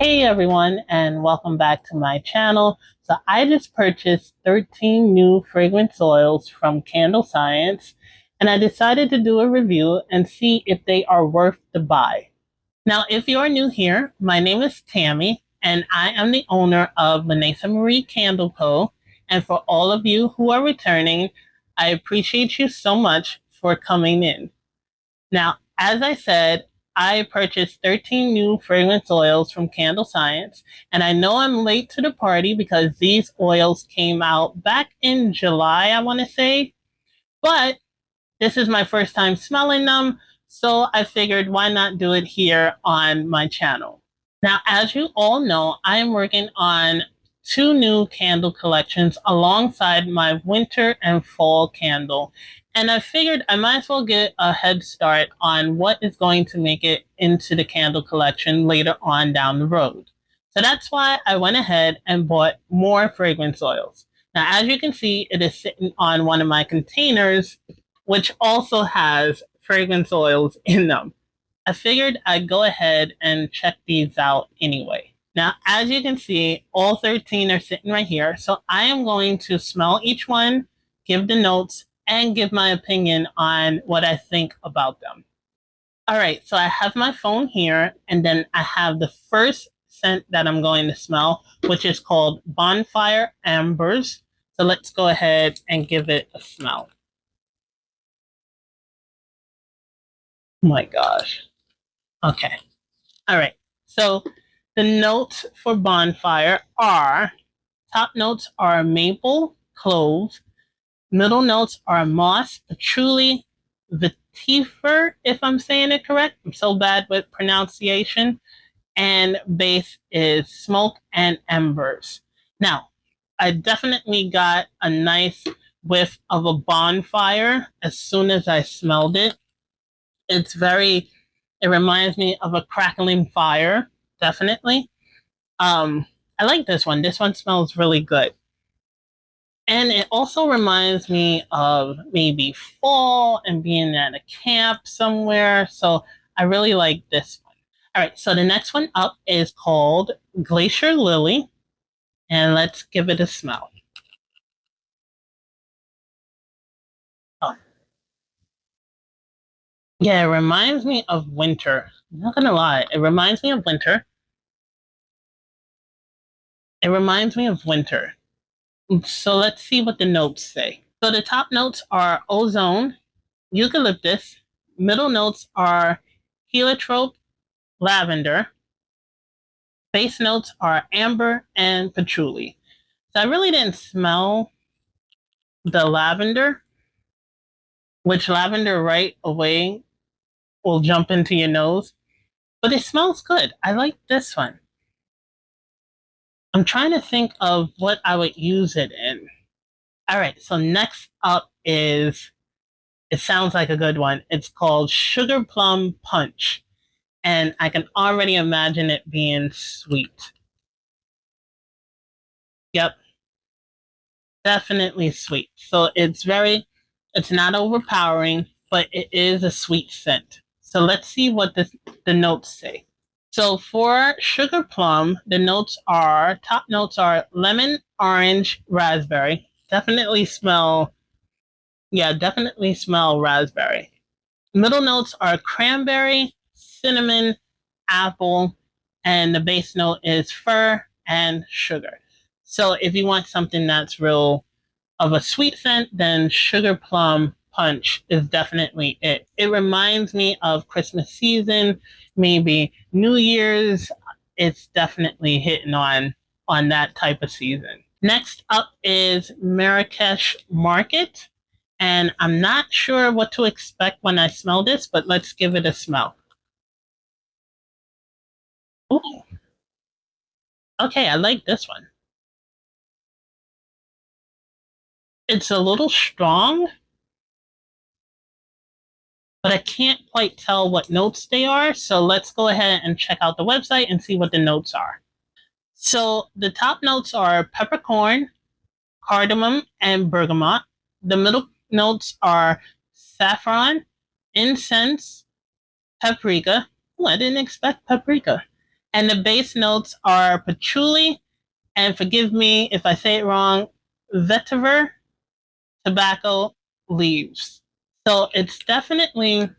Hey everyone, and welcome back to my channel. So I just purchased 13 new fragrance oils from CandleScience, and I decided to do a review and see if they are worth the buy. Now, if you are new here, my name is Tammy, and I am the owner of Lanacia Marie Candle Co. And for all of you who are returning, I appreciate you so much for coming in. Now, as I said, I purchased 13 new fragrance oils from CandleScience, and I know I'm late to the party because these oils came out back in July, I want to say, but this is my first time smelling them, so I figured why not do it here on my channel. Now, as you all know, I am working on two new candle collections alongside my winter and fall candle. And I figured I might as well get a head start on what is going to make it into the candle collection later on down the road. So that's why I went ahead and bought more fragrance oils. Now, as you can see, it is sitting on one of my containers, which also has fragrance oils in them. I figured I'd go ahead and check these out anyway. Now, as you can see, all 13 are sitting right here. So I am going to smell each one, give the notes, and give my opinion on what I think about them. All right, so I have my phone here, and then I have the first scent that I'm going to smell, which is called Bonfire Ambers. So let's go ahead and give it a smell. Oh my gosh. Okay. All right. So the notes for Bonfire are, top notes are maple, clove. Middle notes are moss, patchouli, vetiver, if I'm saying it correct. I'm so bad with pronunciation. And base is smoke and embers. Now, I definitely got a nice whiff of a bonfire as soon as I smelled it. It reminds me of a crackling fire, definitely. I like this one. This one smells really good. And it also reminds me of maybe fall and being at a camp somewhere. So I really like this one. All right, so the next one up is called Glacier Lily. And let's give it a smell. Oh, yeah, it reminds me of winter. I'm not gonna lie, it reminds me of winter. It reminds me of winter. So let's see what the notes say. So the top notes are ozone, eucalyptus. Middle notes are heliotrope, lavender. Base notes are amber and patchouli. So I really didn't smell the lavender, which lavender right away will jump into your nose, but it smells good. I like this one. I'm trying to think of what I would use it in. All right, so next up is, it sounds like a good one. It's called Sugar Plum Punch, and I can already imagine it being sweet. Yep, definitely sweet. So it's not overpowering, but it is a sweet scent. So let's see what the notes say. So for Sugar Plum, top notes are lemon, orange, raspberry. Definitely smell raspberry. Middle notes are cranberry, cinnamon, apple, and the base note is fir and sugar. So if you want something that's real of a sweet scent, then Sugar Plum Punch is definitely it. It reminds me of Christmas season, maybe New Year's. It's definitely hitting on that type of season. Next up is Marrakesh Market. And I'm not sure what to expect when I smell this, but let's give it a smell. Ooh, okay, I like this one. It's a little strong, but I can't quite tell what notes they are. So let's go ahead and check out the website and see what the notes are. So the top notes are peppercorn, cardamom, and bergamot. The middle notes are saffron, incense, paprika. Oh, I didn't expect paprika. And the base notes are patchouli, and forgive me if I say it wrong, vetiver, tobacco, leaves. So it's definitely,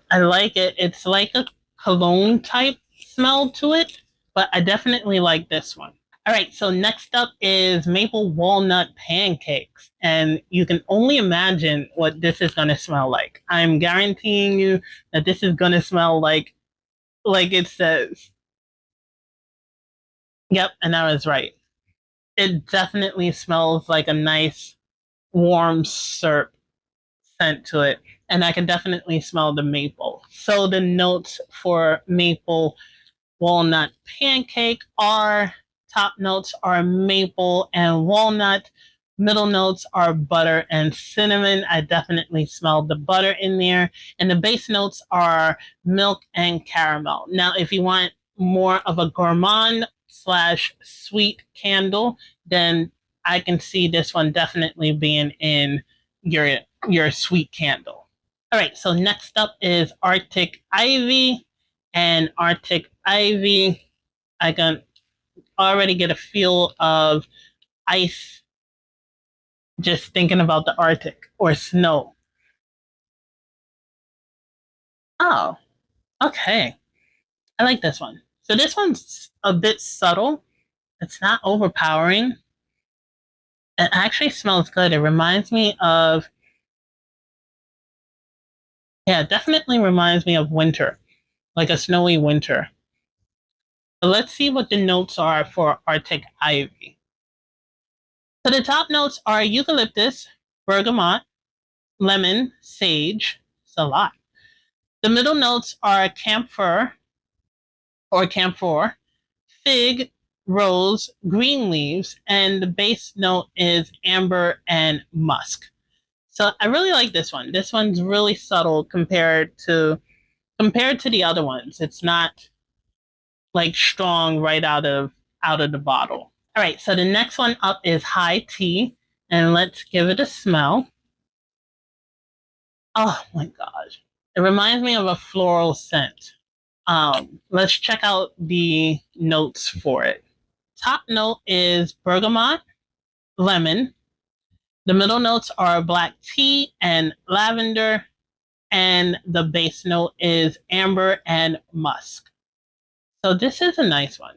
I like it. It's like a cologne type smell to it, but I definitely like this one. All right, so next up is maple walnut pancakes. And you can only imagine what this is going to smell like. I'm guaranteeing you that this is going to smell like it says. Yep, and I was right. It definitely smells like a nice warm syrup scent to it. And I can definitely smell the maple. So the notes for maple walnut pancake are top notes are maple and walnut. Middle notes are butter and cinnamon. I definitely smell the butter in there. And the base notes are milk and caramel. Now, if you want more of a gourmand slash sweet candle, then I can see this one definitely being in your sweet candle. All right, so next up is Arctic Ivy. And Arctic Ivy, I can already get a feel of ice just thinking about the Arctic or snow. Oh, okay. I like this one. So this one's a bit subtle. It's not overpowering. It actually smells good. It reminds me of, yeah, it definitely reminds me of winter, like a snowy winter. So let's see what the notes are for Arctic Ivy. So the top notes are eucalyptus, bergamot, lemon, sage. It's a lot. The middle notes are camphor or camphor, fig, rose, green leaves, and the base note is amber and musk. So I really like this one. This one's really subtle compared to the other ones. It's not like strong right out of the bottle. All right, so the next one up is high tea, and let's give it a smell. Oh my gosh. It reminds me of a floral scent. Let's check out the notes for it. Top note is bergamot, lemon. The middle notes are black tea and lavender. And the base note is amber and musk. So this is a nice one.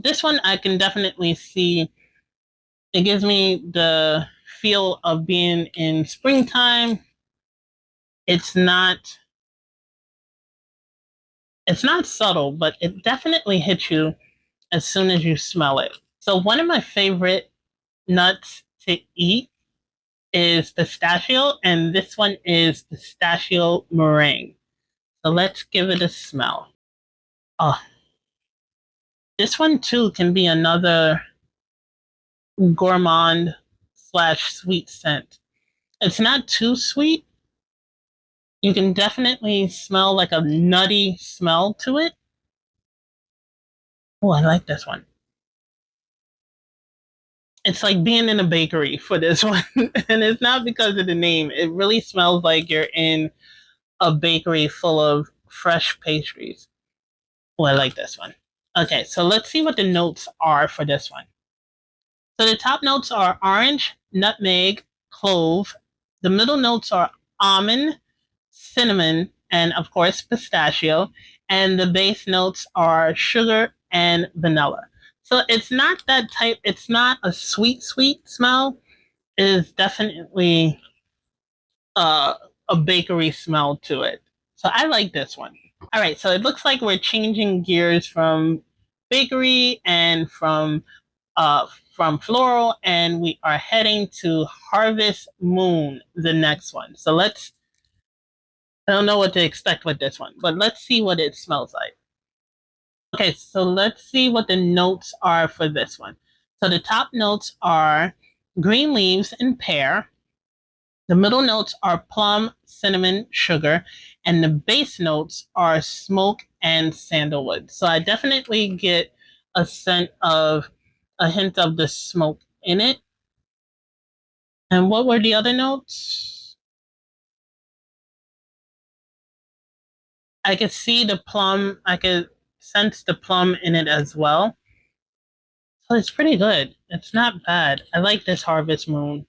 This one I can definitely see. It gives me the feel of being in springtime. It's not it's not subtle, but it definitely hits you as soon as you smell it. So one of my favorite nuts to eat is pistachio, and this one is pistachio meringue. So let's give it a smell. Oh, this one too can be another gourmand slash sweet scent. It's not too sweet. You can definitely smell like a nutty smell to it. Oh, I like this one. It's like being in a bakery for this one. And it's not because of the name. It really smells like you're in a bakery full of fresh pastries. Oh, I like this one. Okay, so let's see what the notes are for this one. So the top notes are orange, nutmeg, clove. The middle notes are almond, cinnamon, and of course pistachio. And the base notes are sugar and vanilla. So it's not that type, it's not a sweet smell. It is definitely uh, a bakery smell to it. So I like this one. All right, so it looks like we're changing gears from bakery and from floral, and we are heading to Harvest Moon, the next one. So let's. I don't know what to expect with this one, but let's see what it smells like. Okay, so let's see what the notes are for this one. So the top notes are green leaves and pear. The middle notes are plum, cinnamon, sugar, and the base notes are smoke and sandalwood. So I definitely get a scent of a hint of the smoke in it. And what were the other notes? I could see the plum. I could sense the plum in it as well. So it's pretty good. It's not bad. I like this Harvest Moon.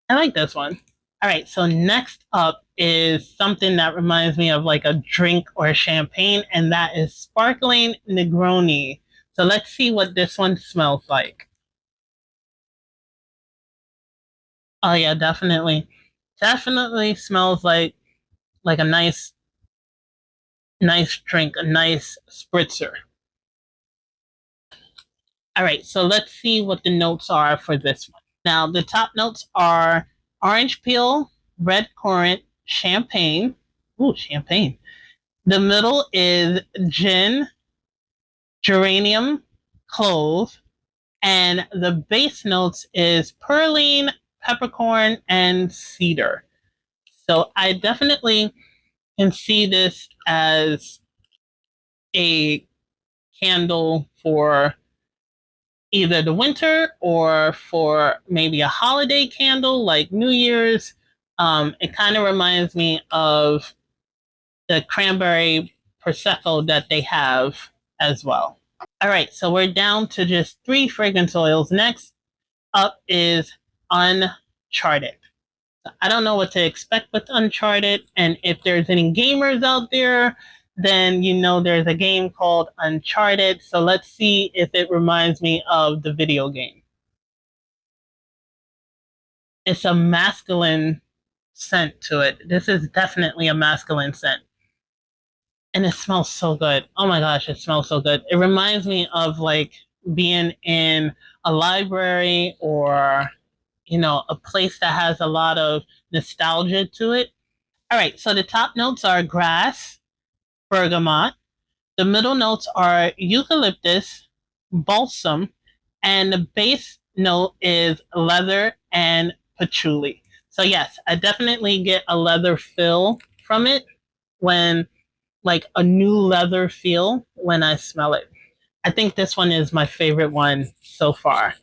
I like this one. All right, so next up is something that reminds me of like a drink or a champagne, and that is sparkling Negroni. So let's see what this one smells like. Oh yeah, definitely. Definitely smells like a nice drink, a nice spritzer. All right, so let's see what the notes are for this one. Now, the top notes are orange peel, red currant, champagne. Ooh, champagne. The middle is gin, geranium, clove, and the base notes is pearline, peppercorn, and cedar. So I definitely can see this as a candle for either the winter or for maybe a holiday candle like New Year's. It kind of reminds me of the cranberry prosecco that they have as well. All right, so we're down to just three fragrance oils. Next up is Uncharted. I don't know what to expect with Uncharted, and if there's any gamers out there, then you know there's a game called Uncharted. So let's see if it reminds me of the video game. It's a masculine scent to it. This is definitely a masculine scent. And it smells so good. Oh my gosh, it smells so good. It reminds me of like being in a library or, a place that has a lot of nostalgia to it. All right, so the top notes are grass, bergamot. The middle notes are eucalyptus, balsam, and the base note is leather and patchouli. So yes, I definitely get a leather feel from it when like a new leather feel when I smell it. I think this one is my favorite one so far.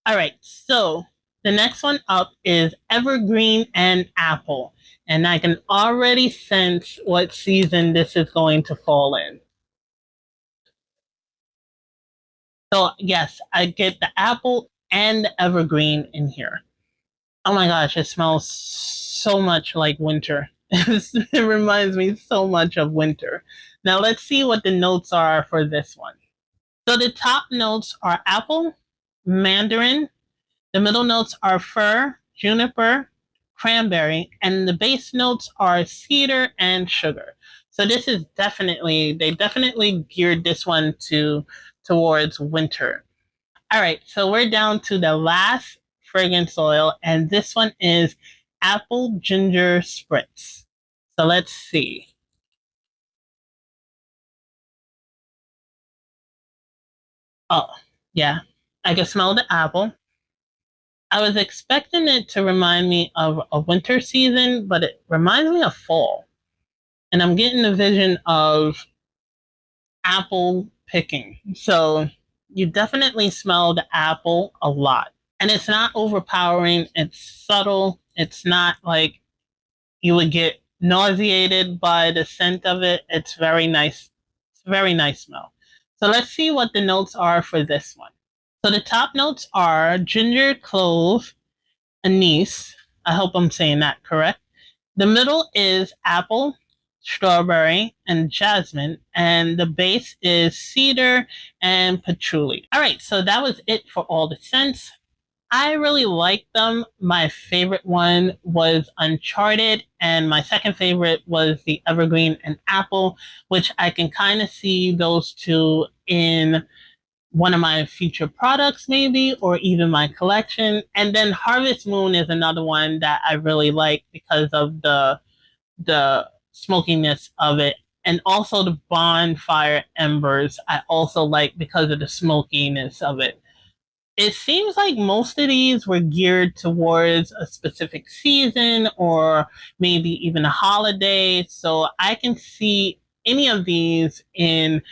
All right, so the next one up is evergreen and apple. And I can already sense what season this is going to fall in. So, yes, I get the apple and the evergreen in here. Oh my gosh, it smells so much like winter. It reminds me so much of winter. Now, let's see what the notes are for this one. So, the top notes are apple, mandarin. The middle notes are fir, juniper, cranberry, and the base notes are cedar and sugar. So this is they definitely geared this one towards winter. All right, so we're down to the last fragrance oil, and this one is apple ginger spritz. So let's see. Oh, yeah, I can smell the apple. I was expecting it to remind me of a winter season, but it reminds me of fall. And I'm getting a vision of apple picking. So you definitely smell the apple a lot. And it's not overpowering, it's subtle. It's not like you would get nauseated by the scent of it. It's very nice. It's a very nice smell. So let's see what the notes are for this one. So the top notes are ginger, clove, anise. I hope I'm saying that correct. The middle is apple, strawberry, and jasmine, and the base is cedar and patchouli. All right, so that was it for all the scents. I really like them. My favorite one was Uncharted, and my second favorite was the Evergreen and Apple, which I can kind of see those two in one of my future products, maybe, or even my collection. And then Harvest Moon is another one that I really like because of the smokiness of it. And also the bonfire embers, I also like because of the smokiness of it. It seems like most of these were geared towards a specific season or maybe even a holiday. So I can see any of these in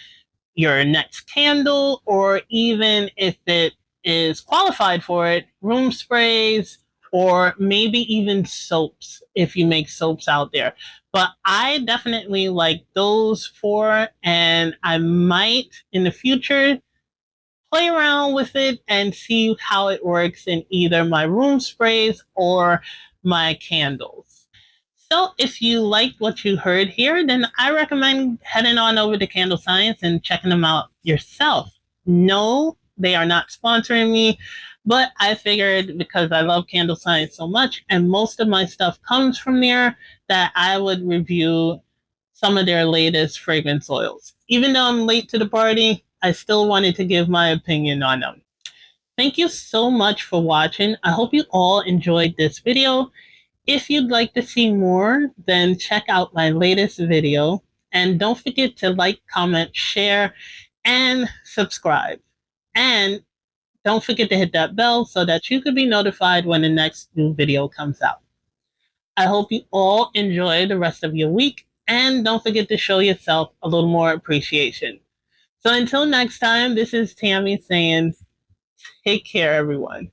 your next candle, or even if it is qualified for it, room sprays or maybe even soaps if you make soaps out there. But I definitely like those four, and I might in the future play around with it and see how it works in either my room sprays or my candles. So if you liked what you heard here, then I recommend heading on over to CandleScience and checking them out yourself. No, they are not sponsoring me, but I figured because I love CandleScience so much and most of my stuff comes from there that I would review some of their latest fragrance oils. Even though I'm late to the party, I still wanted to give my opinion on them. Thank you so much for watching. I hope you all enjoyed this video. If you'd like to see more, then check out my latest video. And don't forget to like, comment, share, and subscribe. And don't forget to hit that bell so that you can be notified when the next new video comes out. I hope you all enjoy the rest of your week. And don't forget to show yourself a little more appreciation. So until next time, this is Tammy saying, take care, everyone.